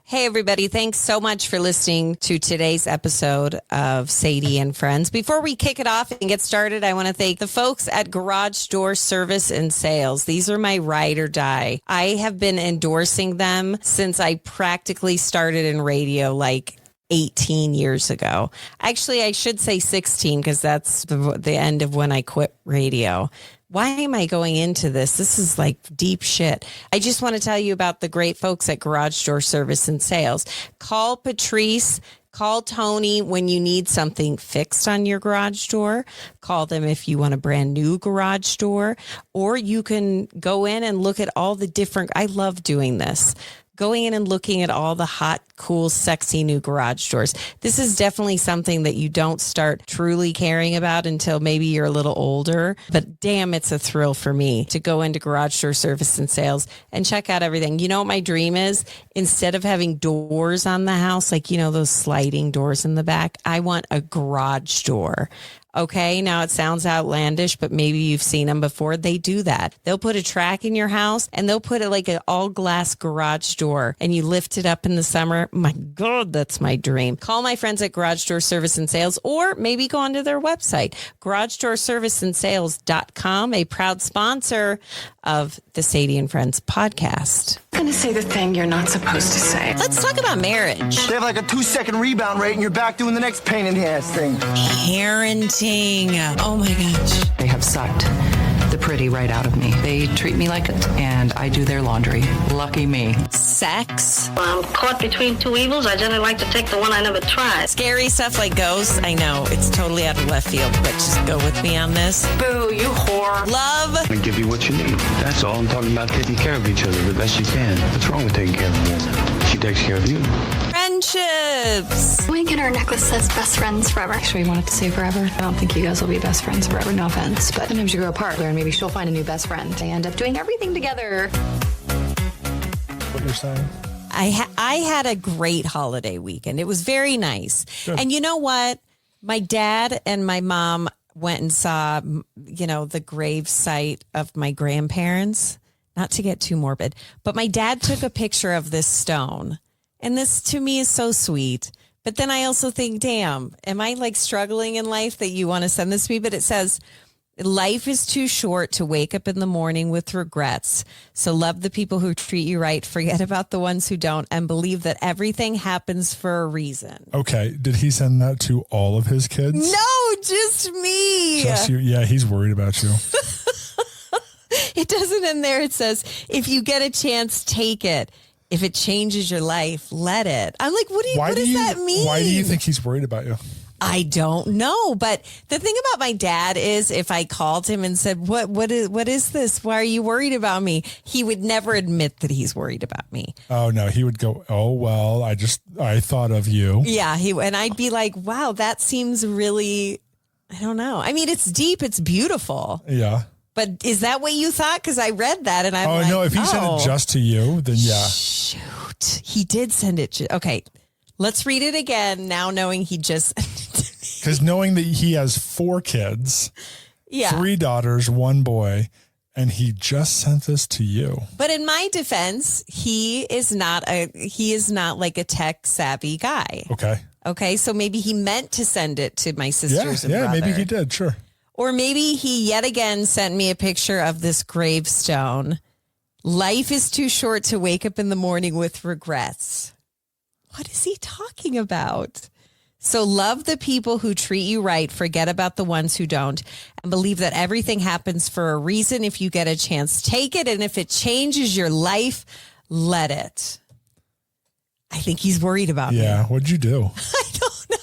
Hey, everybody. Thanks so much for listening to today's episode of Sadie and Friends. Before we kick it off and get started, I want to thank the folks at Garage Door Service and Sales. These are my ride or die. I have been endorsing them since I practically started in radio, like 18 years ago. Actually, I should say 16 because that's the end of when I quit radio. Why am I going into this? This is like deep shit. I just want to tell you about the great folks at Garage Door Service and Sales. Call Patrice. Call Tony when you need something fixed on your garage door. Call them if you want a brand new garage door. Or you can go in and look at all the different... I love doing this. Going in and looking at all the hot, cool, sexy new garage doors. This is definitely something that you don't start truly caring about until maybe you're a little older. But damn, it's a thrill for me to go into Garage Door Service and Sales and check out everything. You know what my dream is? Instead of having doors on the house, like, you know, those sliding doors in the back, I want a garage door. Okay, now it sounds outlandish, but maybe you've seen them before. They do that. They'll put a track in your house and they'll put it like an all glass garage door and you lift it up in the summer. My God, that's my dream. Call my friends at Garage Door Service and Sales or maybe go onto their website, garagedoorserviceandsales.com, a proud sponsor of the Sadie and Friends podcast. I'm going to say the thing you're not supposed to say. Let's talk about marriage. They have like a 2-second rebound rate and you're back doing the next pain in the ass thing. Parenting. Oh my gosh. They have sucked the pretty right out of me. They treat me like it, and I do their laundry. Lucky me. Sex. I'm caught between two evils. I generally like to take the one I never tried. Scary stuff like ghosts. I know it's totally out of left field, but just go with me on this. Boo, you whore. Love. I give you what you need. That's all. I'm talking about taking care of each other the best you can. What's wrong with taking care of a woman? She takes care of you. Friendships. We get our necklace says best friends forever. Actually, you want it to say forever? I don't think you guys will be best friends forever, no offense. But sometimes you grow apart, and maybe she'll find a new best friend. They end up doing everything together. What you're saying? I had a great holiday weekend. It was very nice. Good. And you know what? My dad and my mom went and saw, you know, the grave site of my grandparents. Not to get too morbid, but my dad took a picture of this stone. And this to me is so sweet. But then I also think, damn, am I like struggling in life that you want to send this to me? But it says, life is too short to wake up in the morning with regrets. So love the people who treat you right. Forget about the ones who don't and believe that everything happens for a reason. Okay. Did he send that to all of his kids? No, just me. Just you? Yeah, he's worried about you. It doesn't end there. It says, if you get a chance, take it. If it changes your life, let it. I'm like, what does that mean? Why do you think he's worried about you? I don't know. But the thing about my dad is if I called him and said, what is this? Why are you worried about me? He would never admit that he's worried about me. Oh, no. He would go, oh, well, I thought of you. Yeah. And I'd be like, wow, that seems really, I don't know. I mean, it's deep. It's beautiful. Yeah. But is that what you thought? Because I read that and I'm like, no, if he sent it just to you, then yeah. Shoot. He did send it. Okay. Let's read it again now knowing he just. Because knowing that he has 4 kids, 3 daughters, 1 boy, and he just sent this to you. But in my defense, he is not like a tech savvy guy. Okay. So maybe he meant to send it to my sisters and brother. Yeah, maybe he did. Sure. Or maybe he yet again sent me a picture of this gravestone. Life is too short to wake up in the morning with regrets. What is he talking about? So love the people who treat you right. Forget about the ones who don't. And believe that everything happens for a reason. If you get a chance, take it. And if it changes your life, let it. I think he's worried about me. Yeah. What'd you do? I don't know.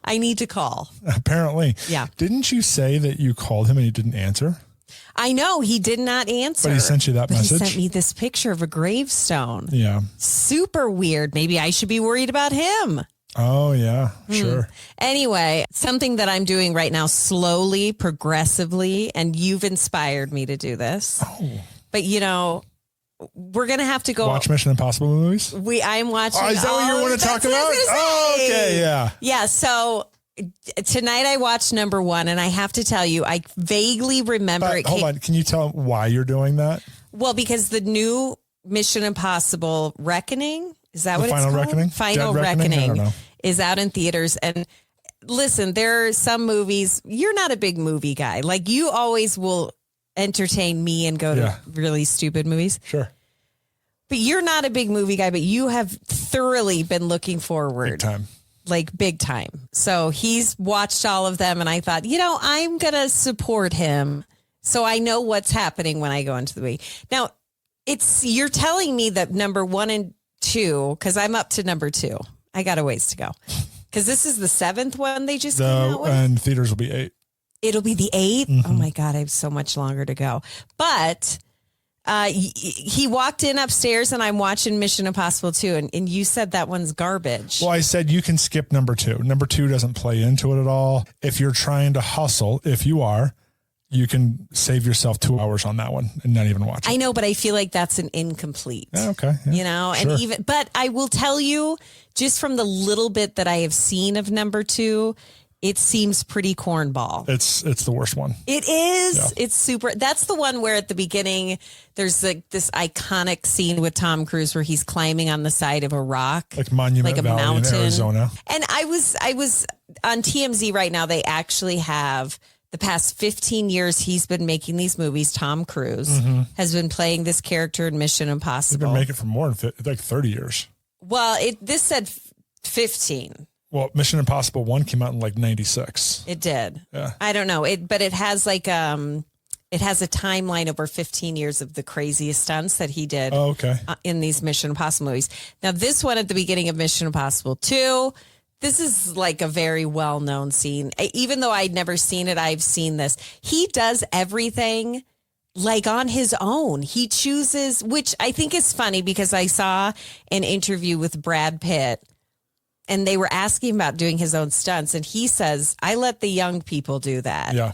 I need to call. Apparently. Yeah. Didn't you say that you called him and he didn't answer? I know he did not answer. But he sent you that message? He sent me this picture of a gravestone. Yeah. Super weird. Maybe I should be worried about him. Oh, yeah. Sure. Anyway, something that I'm doing right now slowly, progressively, and you've inspired me to do this. Oh. But, you know, we're going to have to go. Watch Mission Impossible movies? I'm watching. Oh, is that what you want to talk about? Oh, okay. Yeah. Yeah. So tonight I watched number 1 and I have to tell you, I vaguely remember it. Hold on. Can you tell why you're doing that? Well, because the new Mission Impossible Reckoning Is that The what Final it's called? Reckoning? Final Dead Reckoning? I don't Reckoning know. is out in theaters. And listen, there are some movies, you're not a big movie guy. Like you always will entertain me and go to really stupid movies. Sure. But you're not a big movie guy, but you have thoroughly been looking forward. Big time. Like big time. So he's watched all of them and I thought, I'm going to support him. So I know what's happening when I go into the movie. Now, you're telling me that number 1 and 2, because I'm up to number 2. I got a ways to go. Because this is the 7th one they just came out with. And theaters will be 8. It'll be the 8th? Mm-hmm. Oh my God, I have so much longer to go. But he walked in upstairs and I'm watching Mission Impossible 2. And you said that one's garbage. Well, I said you can skip number 2. Number 2 doesn't play into it at all. If you're trying to hustle, if you are, you can save yourself 2 hours on that one and not even watch it. I know, but I feel like that's an incomplete. Yeah, okay. Yeah, and but I will tell you, just from the little bit that I have seen of number 2, it seems pretty cornball. It's the worst one. It is. Yeah. It's super. That's the one where at the beginning, there's like this iconic scene with Tom Cruise where he's climbing on the side of a rock. Like Monument like a Valley mountain. in Arizona. And I was on TMZ right now. They actually have the past 15 years he's been making these movies. Tom Cruise has been playing this character in Mission He's Impossible. been making it for more than like 30 years. Well, this said 15. Well, Mission Impossible 1 came out in like 96. It did. Yeah. I don't know. But it has like it has a timeline over 15 years of the craziest stunts that he did in these Mission Impossible movies. Now, this one at the beginning of Mission Impossible 2, this is like a very well-known scene. Even though I'd never seen it, I've seen this. He does everything like on his own. He chooses, which I think is funny because I saw an interview with Brad Pitt and they were asking about doing his own stunts. And he says, I let the young people do that. Yeah.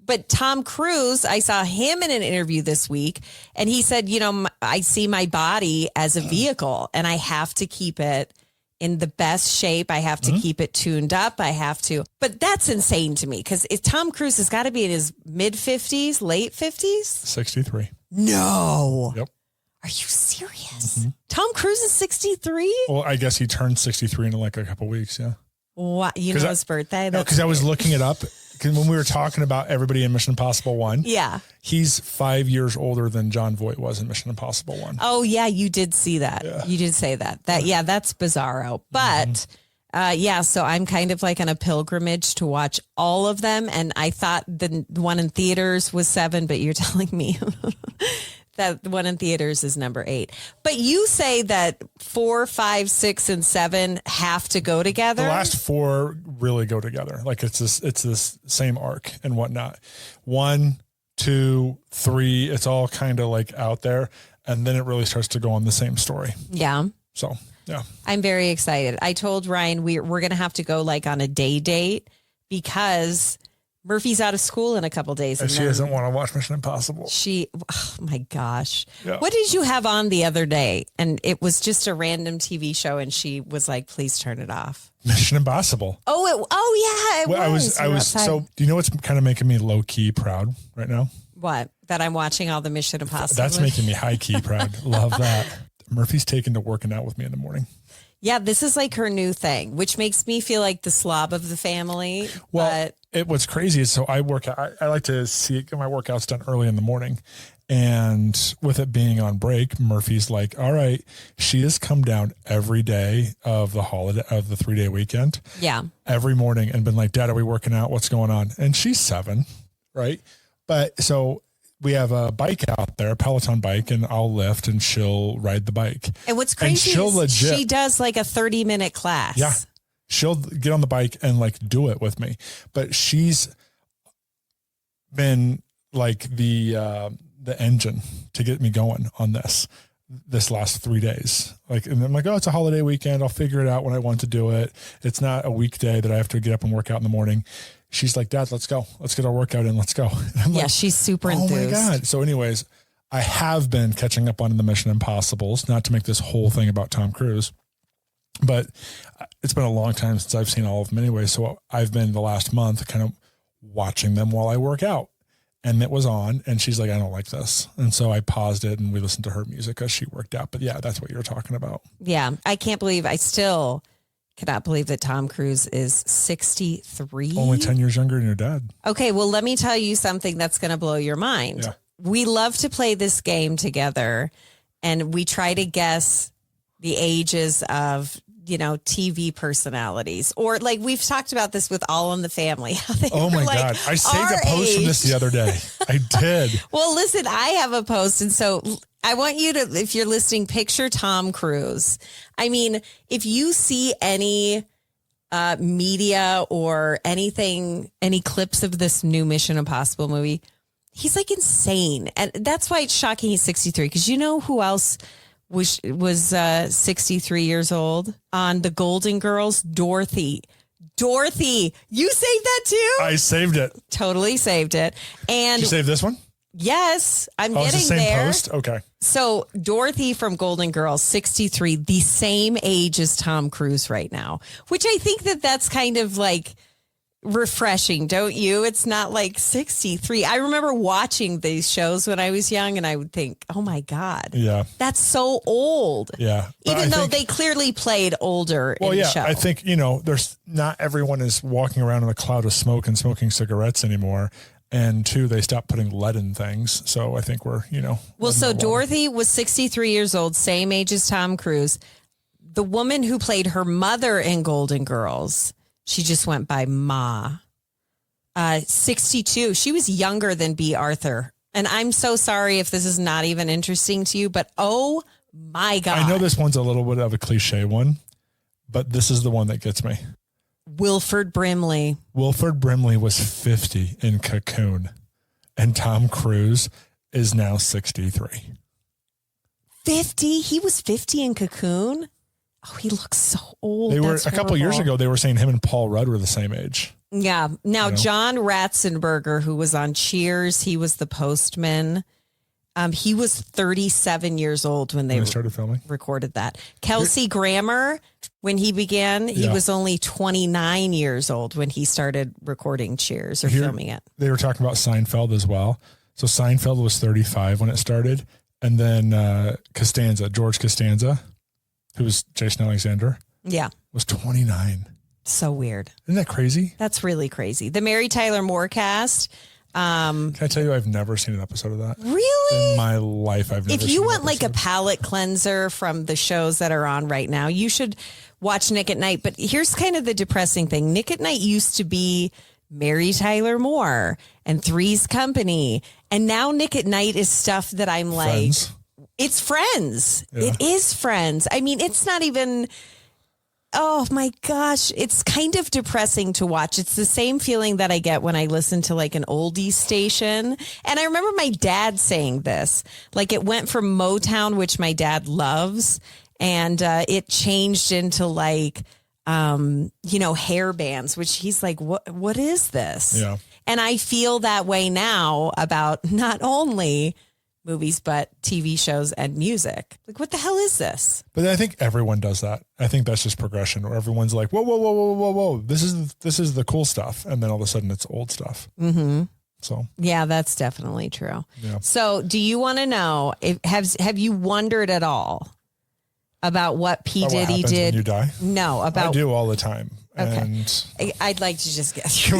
But Tom Cruise, I saw him in an interview this week and he said, I see my body as a vehicle and I have to keep it in the best shape. I have to keep it tuned up. I have to. But that's insane to me because Tom Cruise has got to be in his mid 50s, late 50s. 63. No. Yep. Are you serious? Tom Cruise is 63? Well, I guess he turned 63 in like a couple weeks. Yeah. What? You know his birthday? Because I was looking it up. Because when we were talking about everybody in Mission Impossible 1, he's 5 years older than John Voight was in Mission Impossible 1. Oh, yeah, you did see that. Yeah. You did say that. That's bizarro. But so I'm kind of like on a pilgrimage to watch all of them. And I thought the one in theaters was 7, but you're telling me that the one in theaters is number 8. But you say that 4, 5, 6, and 7 have to go together. The last 4 really go together. Like it's this same arc and whatnot. 1, 2, 3, it's all kind of like out there. And then it really starts to go on the same story. Yeah. So, yeah. I'm very excited. I told Ryan we're going to have to go like on a day date because Murphy's out of school in a couple days. And she doesn't want to watch Mission Impossible. Oh my gosh. Yeah. What did you have on the other day? And it was just a random TV show. And she was like, please turn it off. Mission Impossible. Oh yeah. I was so, do you know what's kind of making me low key proud right now? What? That I'm watching all the Mission Impossible. That's making me high key proud. Love that. Murphy's taken to working out with me in the morning. Yeah, this is like her new thing, which makes me feel like the slob of the family. Well, what's crazy is, so I work out. I like to get my workouts done early in the morning. And with it being on break, Murphy's like, all right, she has come down every day of the holiday, of the 3-day weekend. Yeah. Every morning and been like, Dad, are we working out? What's going on? And she's 7, right? But so we have a bike out there, a Peloton bike, and I'll lift and she'll ride the bike. And what's crazy is she does like a 30-minute class. Yeah. She'll get on the bike and like do it with me. But she's been like the engine to get me going on this last 3 days. Like, and I'm like, oh, it's a holiday weekend. I'll figure it out when I want to do it. It's not a weekday that I have to get up and work out in the morning. She's like, Dad, let's go. Let's get our workout in. Let's go. Yeah, she's super enthused. Oh my God. So anyways, I have been catching up on the Mission Impossibles, not to make this whole thing about Tom Cruise, but it's been a long time since I've seen all of them anyway. So I've been the last month kind of watching them while I work out. and it was on, and she's like, I don't like this. And so I paused it and we listened to her music as she worked out. But yeah, that's what you're talking about. Yeah. I still cannot believe that Tom Cruise is 63. Only 10 years younger than your dad. Okay. Well, let me tell you something that's going to blow your mind. Yeah. We love to play this game together, and we try to guess the ages of, TV personalities, or like we've talked about this with All in the Family. Oh my God. I saved a post from this the other day. I did. Well, listen, I have a post. And so I want you to, if you're listening, picture Tom Cruise. I mean, if you see any media or anything, any clips of this new Mission Impossible movie, he's like insane. And that's why it's shocking he's 63. Because you know who else was 63 years old on The Golden Girls? Dorothy, you saved that too? I saved it. Totally saved it. And you saved this one? Yes, I'm getting it's the same there. post? Okay. So Dorothy from Golden Girls, 63, the same age as Tom Cruise right now, which I think that's kind of like refreshing, don't you? It's not like 63. I remember watching these shows when I was young, and I would think, oh my God, yeah, that's so old. Yeah. Even though they clearly played older in the show. I think, there's not everyone is walking around in a cloud of smoke and smoking cigarettes anymore. And two, they stopped putting lead in things. So I think we're, Well, so Dorothy was 63 years old, same age as Tom Cruise. The woman who played her mother in Golden Girls, she just went by Ma. 62. She was younger than B. Arthur. And I'm so sorry if this is not even interesting to you, but oh my God. I know this one's a little bit of a cliche one, but this is the one that gets me. Wilford Brimley. Wilford Brimley was 50 in Cocoon, and Tom Cruise is now 63. 50? He was 50 in Cocoon? Oh, he looks so old. They were That's a couple horrible. years ago. They were saying him and Paul Rudd were the same age. Yeah. Now, John Ratzenberger, who was on Cheers, he was the postman. He was 37 years old when they started filming. Recorded that. Kelsey Grammer, when he began, he was only 29 years old when he started recording Cheers or filming it. They were talking about Seinfeld as well. So Seinfeld was 35 when it started. And then George Costanza, who was Jason Alexander, was 29. So weird. Isn't that crazy? That's really crazy. The Mary Tyler Moore cast. Can I tell you, I've never seen an episode of that. Really? In my life, I've never seen If you an want like a episode. palate cleanser from the shows that are on right now, you should watch Nick at Night. But here's kind of the depressing thing. Nick at Night used to be Mary Tyler Moore and Three's Company. And now Nick at Night is stuff that I'm Friends. like, it's Friends. Yeah. It is Friends. I mean, it's not even... Oh my gosh, it's kind of depressing to watch. It's the same feeling that I get when I listen to like an oldies station. And I remember my dad saying this, like it went from Motown, which my dad loves, and it changed into like, hair bands, which he's like, what is this? Yeah. And I feel that way now about not only movies, but TV shows and music. Like, what the hell is this? But I think everyone does that. I think that's just progression, where everyone's like, whoa, whoa, whoa, whoa, whoa, whoa. This is the cool stuff. And then all of a sudden it's old stuff. Mm-hmm. So, yeah, that's definitely true. Yeah. So do you want to know, have you wondered at all about what P. what Diddy happens did? when you die? No, I about, do all the time. Okay. And I'd like to just guess.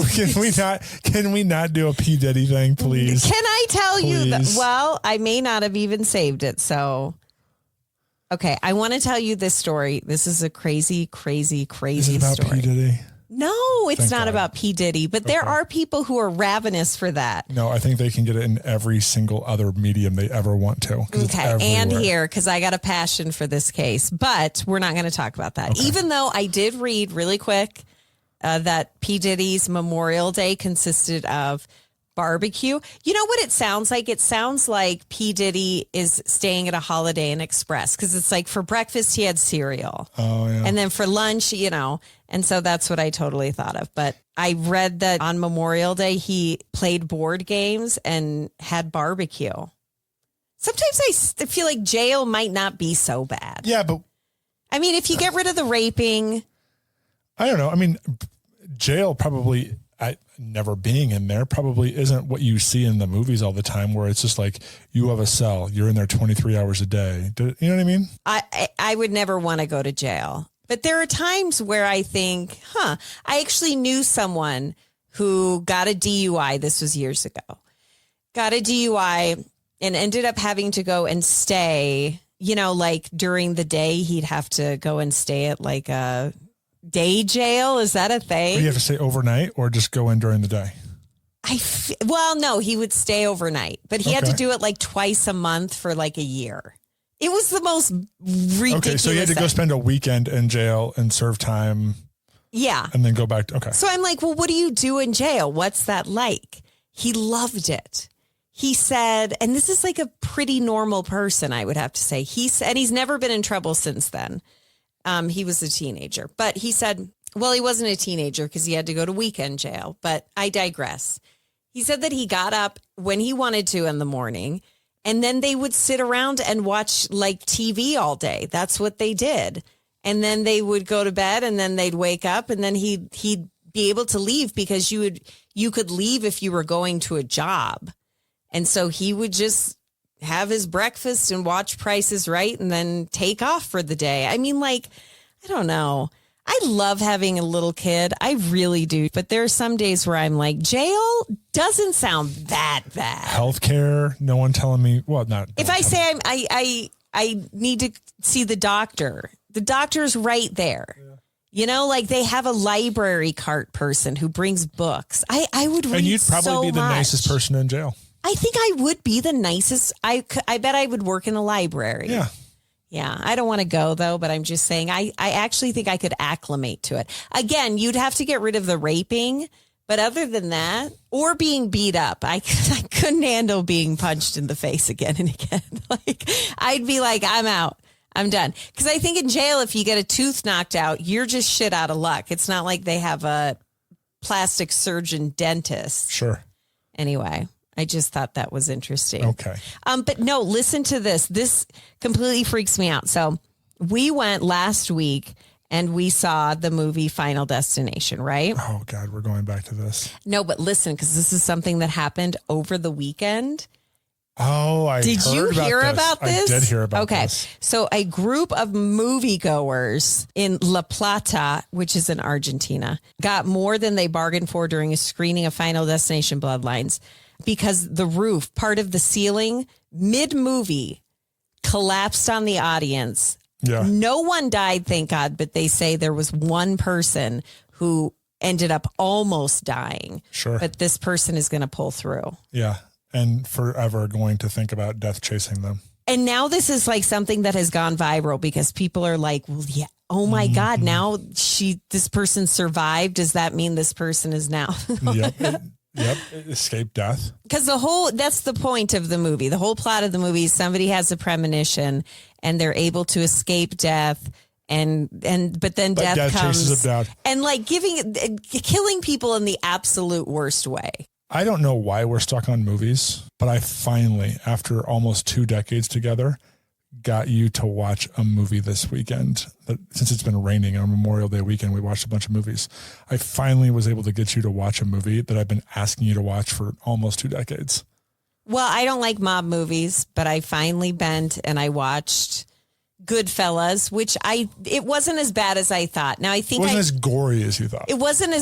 can we not do a P. Diddy thing, please? Can I tell you that? Please. Well, I may not have even saved it. So, okay. I want to tell you this story. This is a crazy, crazy, crazy Is it about story. P. Diddy? No, it's Thank not God. about P. Diddy, but there are people who are ravenous for that. No, I think they can get it in every single other medium they ever want to. Okay, and here, because I got a passion for this case, but we're not going to talk about that. Okay. Even though I did read really quick that P. Diddy's Memorial Day consisted of barbecue. You know what it sounds like? It sounds like P. Diddy is staying at a Holiday Inn Express, because it's like for breakfast he had cereal. Oh, yeah. And then for lunch, and so that's what I totally thought of. But I read that on Memorial Day, he played board games and had barbecue. Sometimes I feel like jail might not be so bad. Yeah, but I mean, if you get rid of the raping. I don't know. I mean, jail probably never being in there probably isn't what you see in the movies all the time, where it's just like you have a cell, you're in there 23 hours a day. You know what I mean? I would never want to go to jail. But there are times where I think, I actually knew someone who got a DUI. This was years ago. Got a DUI and ended up having to go and stay, like during the day, he'd have to go and stay at like a day jail. Is that a thing? Or you have to stay overnight or just go in during the day? No, he would stay overnight, but he had to do it like twice a month for like a year. It was the most ridiculous. Okay, so you had to go spend a weekend in jail and serve time. Yeah. And then go back. Okay. So I'm like, well, what do you do in jail? What's that like? He loved it. He said, and this is like a pretty normal person, I would have to say. He said, and he's never been in trouble since then. He was a teenager, but he said, well, he wasn't a teenager because he had to go to weekend jail, but I digress. He said that he got up when he wanted to in the morning, and then they would sit around and watch like TV all day. That's what they did. And then they would go to bed, and then they'd wake up, and then he'd be able to leave because you could leave if you were going to a job. And so he would just have his breakfast and watch Price is Right and then take off for the day. I mean, like, I don't know. I love having a little kid. I really do. But there are some days where I'm like, jail doesn't sound that bad. Healthcare, no one telling me, well, not. If I say I need to see the doctor, the doctor's right there. Yeah. Like they have a library cart person who brings books. I would read. And you'd probably so be the much. nicest person in jail. I think I would be the nicest. I bet I would work in a library. Yeah. Yeah. I don't want to go though, but I'm just saying I actually think I could acclimate to it. Again, you'd have to get rid of the raping, but other than that, or being beat up, I couldn't handle being punched in the face again and again. Like I'd be like, I'm out. I'm done. Because I think in jail, if you get a tooth knocked out, you're just shit out of luck. It's not like they have a plastic surgeon dentist. Sure. Anyway, I just thought that was interesting. Okay. But no, listen to this. This completely freaks me out. So we went last week and we saw the movie Final Destination, right? Oh, God, we're going back to this. No, but listen, because this is something that happened over the weekend. Oh, Did you hear about this? I did hear about this. Okay. So a group of moviegoers in La Plata, which is in Argentina, got more than they bargained for during a screening of Final Destination Bloodlines because the roof, part of the ceiling, mid-movie, collapsed on the audience. Yeah. No one died, thank God, but they say there was one person who ended up almost dying. Sure. But this person is going to pull through. Yeah. And forever going to think about death chasing them. And now this is like something that has gone viral because people are like, well, yeah, oh my God, now this person survived. Does that mean this person is now? Yep. Escape death. Because that's the point of the movie. The whole plot of the movie is somebody has a premonition and they're able to escape death. But then death comes chases them down. And like killing people in the absolute worst way. I don't know why we're stuck on movies, but I finally, after almost 2 decades together, got you to watch a movie this weekend. Since it's been raining on Memorial Day weekend, we watched a bunch of movies. I finally was able to get you to watch a movie that I've been asking you to watch for almost 2 decades. Well, I don't like mob movies, but I finally bent and I watched Goodfellas, which it wasn't as bad as I thought. Now I think it wasn't as gory as you thought. It wasn't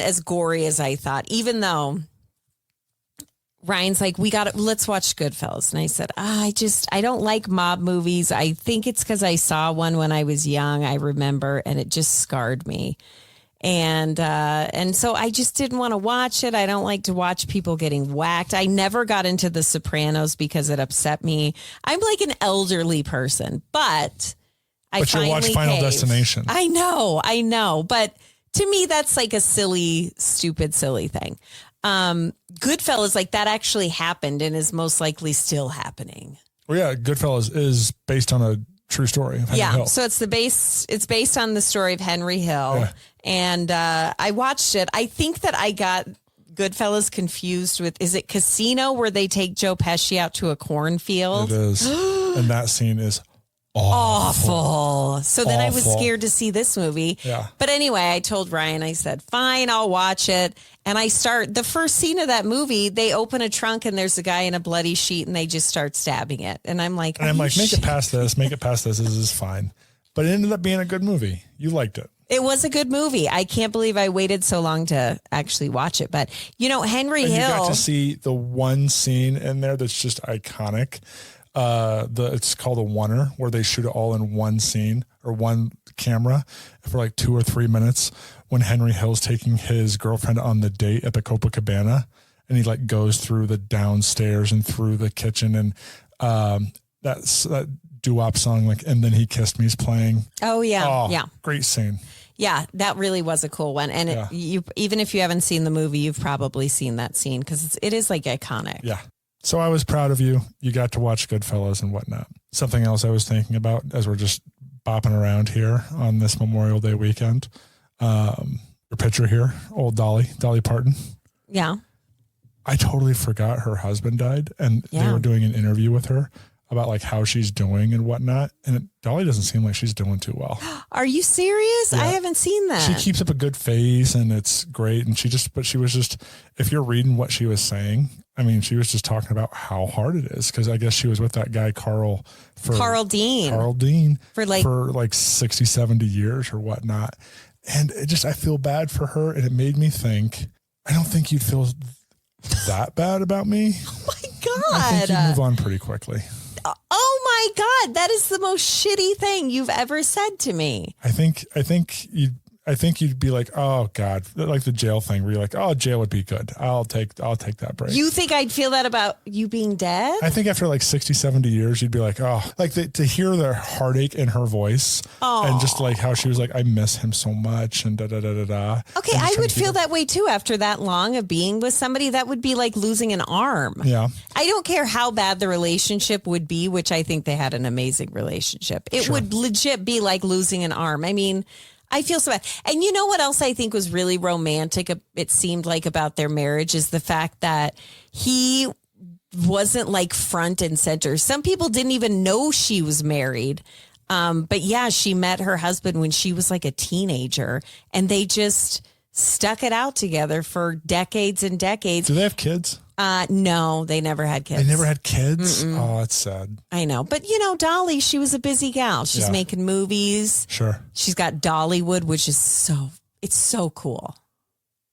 as gory as I thought, even though Ryan's like, let's watch Goodfellas. And I said, I don't like mob movies. I think it's because I saw one when I was young, I remember, and it just scarred me. And so I just didn't want to watch it. I don't like to watch people getting whacked. I never got into The Sopranos because it upset me. I'm like an elderly person, but you'll watch Final Destination. I know. But to me, that's like a silly, stupid, silly thing. Goodfellas, like that actually happened and is most likely still happening. Well, yeah, Goodfellas is based on a true story of Henry Hill. So it's based on the story of Henry Hill. Yeah. And I watched it. I think that I got Goodfellas confused with, is it Casino where they take Joe Pesci out to a cornfield? It is. And that scene is awful. So then I was Awful. scared to see this movie. Yeah. But anyway, I told Ryan, I said, fine, I'll watch it. And I start the first scene of that movie. They open a trunk and there's a guy in a bloody sheet and they just start stabbing it. And I'm like, make it past this. Make it past this. This is fine. But it ended up being a good movie. You liked it. It was a good movie. I can't believe I waited so long to actually watch it. But, Henry And Hill. you got to see the one scene in there that's just iconic. It's called a oneer, where they shoot it all in one scene or one camera for like 2 or 3 minutes, when Henry Hill's taking his girlfriend on the date at the Copacabana, and he like goes through the downstairs and through the kitchen, and that doo-wop song, like, and then he kissed me, is playing. Oh yeah. Yeah. Great scene. Yeah, that really was a cool one. And even if you haven't seen the movie, you've probably seen that scene because it is like iconic. Yeah. So I was proud of you. You got to watch Goodfellas and whatnot. Something else I was thinking about as we're just bopping around here on this Memorial Day weekend. Your picture here, old Dolly Parton. Yeah. I totally forgot her husband died, and they were doing an interview with her about like how she's doing and whatnot. And Dolly doesn't seem like she's doing too well. Are you serious? Yeah. I haven't seen that. She keeps up a good face and it's great. And she was just, if you're reading what she was saying, I mean, she was just talking about how hard it is. Cause I guess she was with that guy, Carl Dean for like 60, 70 years or whatnot. And I feel bad for her. And it made me think, I don't think you'd feel that bad about me. Oh my God. I think you'd move on pretty quickly. Oh my God. That is the most shitty thing you've ever said to me. I think you'd be like, oh God, like the jail thing where you're like, oh, jail would be good. I'll take that break. You think I'd feel that about you being dead? I think after like 60, 70 years, you'd be like, oh, like to hear the heartache in her voice and just like how she was like, I miss him so much and da, da, da, da, da. Okay. I would feel that way too after that long of being with somebody. That would be like losing an arm. Yeah. I don't care how bad the relationship would be, which I think they had an amazing relationship. It would legit be like losing an arm. I mean, I feel so bad. And you know what else I think was really romantic, it seemed like, about their marriage is the fact that he wasn't like front and center. Some people didn't even know she was married. But yeah, she met her husband when she was like a teenager and they just stuck it out together for decades and decades. Do they have kids? No, they never had kids. They never had kids? Mm-mm. Oh, that's sad. I know. But, Dolly, she was a busy gal. She's making movies. Sure. She's got Dollywood, which is it's so cool.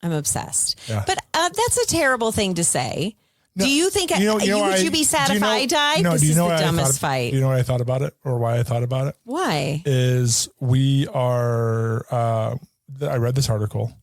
I'm obsessed. Yeah. But that's a terrible thing to say. No, do you think, would you be sad if I died? No, this is the dumbest fight. fight. Do you know what I thought about it or why I thought about it? Why? Is we are, I read this article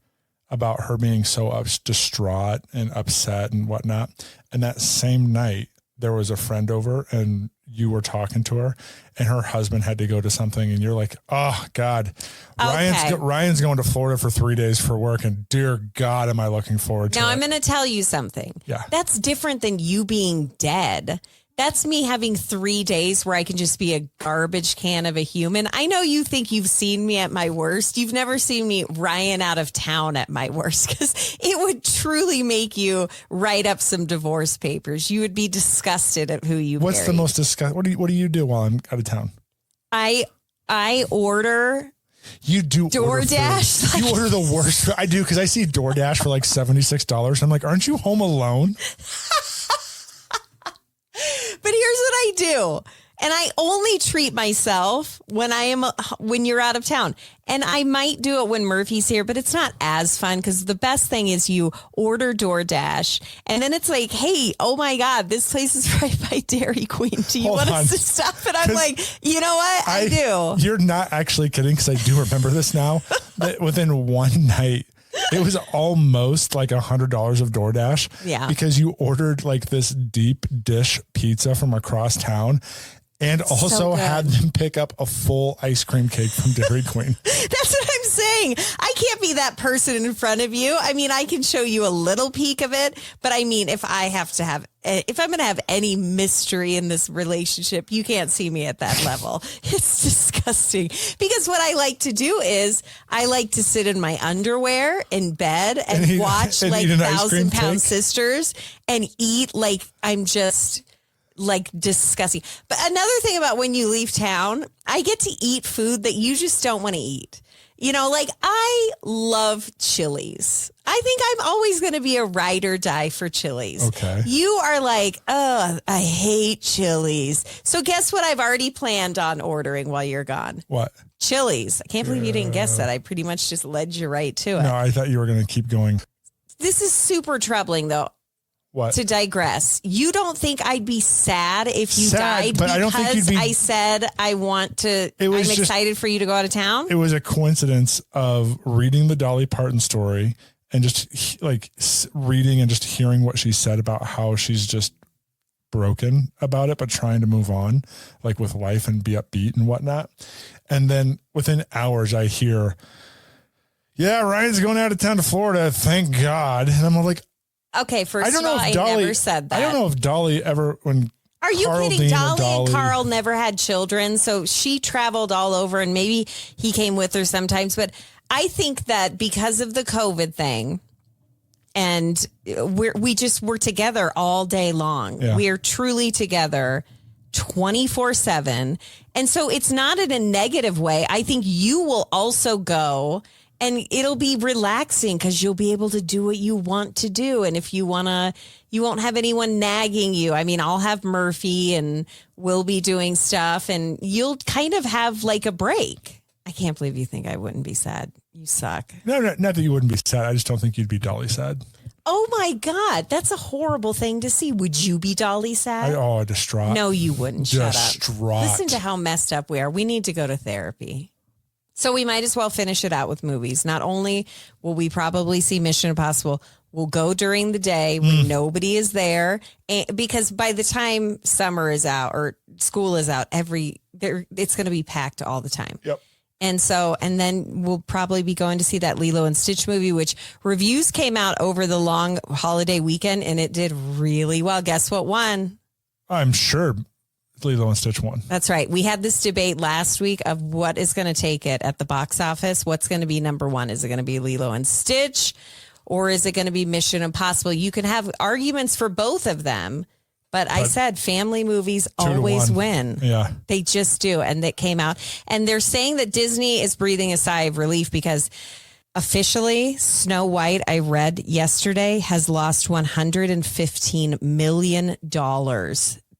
about her being so distraught and upset and whatnot. And that same night, there was a friend over and you were talking to her and her husband had to go to something. And you're like, oh God, okay. Ryan's going to Florida for 3 days for work. And dear God, am I looking forward to it. Now I'm going to tell you something. Yeah. That's different than you being dead. That's me having 3 days where I can just be a garbage can of a human. I know you think you've seen me at my worst. You've never seen me Ryan out of town at my worst because it would truly make you write up some divorce papers. You would be disgusted at who you What's married. The most disgusting? What do you do while I'm out of town? I order. You do DoorDash? You order the worst. I do because I see DoorDash for like $76. I'm like, aren't you home alone? But here's what I do. And I only treat myself when you're out of town. And I might do it when Murphy's here, but it's not as fun because the best thing is you order DoorDash and then it's like, hey, oh my God, this place is right by Dairy Queen. Do you want us to stop? And I'm like, you know what? I do. You're not actually kidding because I do remember this now. That within one night, it was almost like $100 of DoorDash. Yeah. Because you ordered like this deep dish pizza from across town and also had them pick up a full ice cream cake from Dairy Queen. That's what I'm saying. I can't be that person in front of you. I mean, I can show you a little peek of it, but I mean, if I'm going to have any mystery in this relationship, you can't see me at that level. It's disgusting because what I like to do is I like to sit in my underwear in bed and watch like 1,000 Pound Sisters and eat like I'm just like disgusting. But another thing about when you leave town, I get to eat food that you just don't want to eat. You know, like I love Chili's. I think I'm always going to be a ride or die for Chili's. Okay. You are like, oh, I hate Chili's. So guess what I've already planned on ordering while you're gone? What? Chili's. I can't believe you didn't guess that. I pretty much just led you right to it. No, I thought you were going to keep going. This is super troubling, though. What? To digress, you don't think I'd be sad if you Sad, died but because I don't think you'd be- I said I want to, I'm excited for you to go out of town? It was a coincidence of reading the Dolly Parton story and just like reading and just hearing what she said about how she's just broken about it, but trying to move on like with life and be upbeat and whatnot. And then within hours I hear, yeah, Ryan's going out of town to Florida. Thank God. And I'm like, Okay, first I don't of know all, if Dolly, I never said that. I don't know if Dolly ever, when Are you Carl kidding? Dean Dolly or and Carl never had children, so she traveled all over, and maybe he came with her sometimes. But I think that because of the COVID thing, and we're together all day long. Yeah. We are truly together 24/7, and so it's not in a negative way. I think you will also go. And it'll be relaxing because you'll be able to do what you want to do. And if you want to, you won't have anyone nagging you. I mean, I'll have Murphy and we'll be doing stuff and you'll kind of have like a break. I can't believe you think I wouldn't be sad. You suck. No, not that you wouldn't be sad. I just don't think you'd be Dolly sad. Oh my God. That's a horrible thing to see. Would you be Dolly sad? Distraught. No, you wouldn't. Shut up. Distraught. Listen to how messed up we are. We need to go to therapy. So we might as well finish it out with movies. Not only will we probably see Mission Impossible, we'll go during the day when nobody is there. Because by the time summer is out or school is out, it's going to be packed all the time. Yep. And then we'll probably be going to see that Lilo and Stitch movie, which reviews came out over the long holiday weekend and it did really well. Guess what won? I'm sure Lilo and Stitch won. That's right. We had this debate last week of what is going to take it at the box office. What's going to be number one? Is it going to be Lilo and Stitch or is it going to be Mission Impossible? You can have arguments for both of them, but I said family movies always win. Yeah. They just do. And that came out. And they're saying that Disney is breathing a sigh of relief because officially Snow White, I read yesterday, has lost $115 million.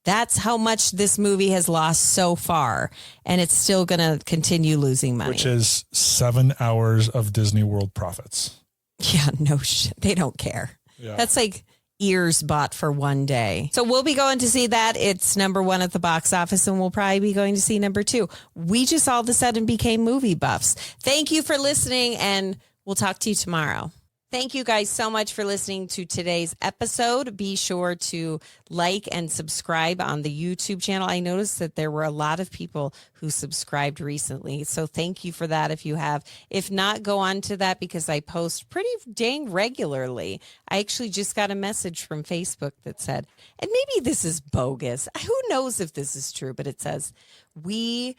That's how much this movie has lost so far. And it's still going to continue losing money. Which is 7 hours of Disney World profits. Yeah, no shit. They don't care. Yeah. That's like ears bought for one day. So we'll be going to see that. It's number one at the box office and we'll probably be going to see number two. We just all of a sudden became movie buffs. Thank you for listening and we'll talk to you tomorrow. Thank you guys so much for listening to today's episode. Be sure to like and subscribe on the YouTube channel. I noticed that there were a lot of people who subscribed recently. So thank you for that if you have. If not, go on to that because I post pretty dang regularly. I actually just got a message from Facebook that said, and maybe this is bogus. Who knows if this is true, but it says, we're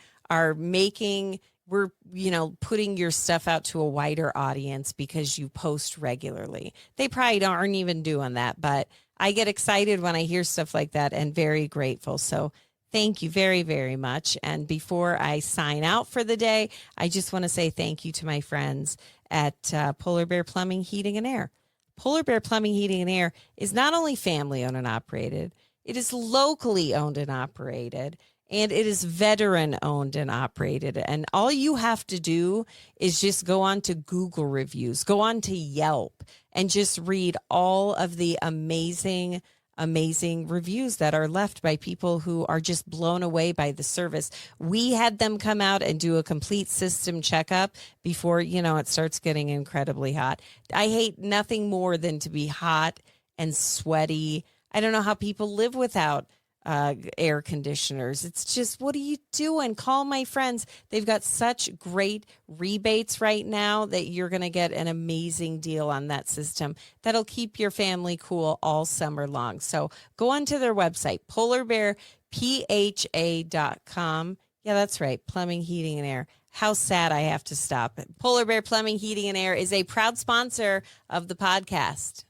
putting your stuff out to a wider audience because you post regularly. They probably aren't even doing that, but I get excited when I hear stuff like that and very grateful. So thank you very, very much. And before I sign out for the day, I just want to say thank you to my friends at Polar Bear Plumbing, Heating and Air. Polar Bear Plumbing, Heating and Air is not only family owned and operated, it is locally owned and operated. And it is veteran owned and operated. And all you have to do is just go on to Google reviews, go on to Yelp, and just read all of the amazing reviews that are left by people who are just blown away by the service. We had them come out and do a complete system checkup before, it starts getting incredibly hot. I hate nothing more than to be hot and sweaty. I don't know how people live without air conditioners. It's just, what are you doing? Call my friends. They've got such great rebates right now that you're going to get an amazing deal on that system that'll keep your family cool all summer long. So go onto their website, polarbearpha.com. Yeah, that's right. Plumbing, heating, and air. How sad I have to stop it. Polar Bear Plumbing, Heating, and Air is a proud sponsor of the podcast.